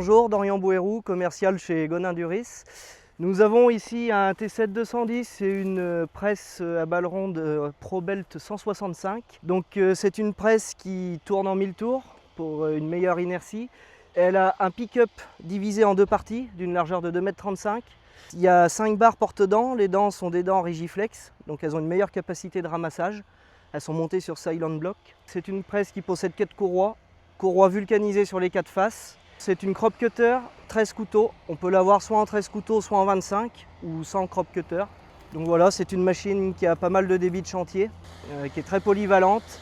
Bonjour, Dorian commercial chez Gonnin Duris. Nous avons ici un T7.210 et une presse à balles rondes Pro-Belt 165. Donc c'est une presse qui tourne en 1000 tours pour une meilleure inertie. Elle a un pick-up divisé en deux parties d'une largeur de 2,35 m. Il y a 5 barres porte-dents, les dents sont des dents Rigiflex, donc elles ont une meilleure capacité de ramassage. Elles sont montées sur Silent Block. C'est une presse qui possède 4 courroies vulcanisées sur les 4 faces. C'est une CropCutter 13 couteaux. On peut l'avoir soit en 13 couteaux, soit en 25 ou sans CropCutter. Donc voilà, c'est une machine qui a pas mal de débit de chantier, qui est très polyvalente,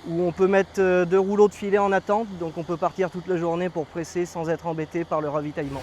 où on peut mettre 2 rouleaux de filet en attente, donc on peut partir toute la journée pour presser sans être embêté par le ravitaillement.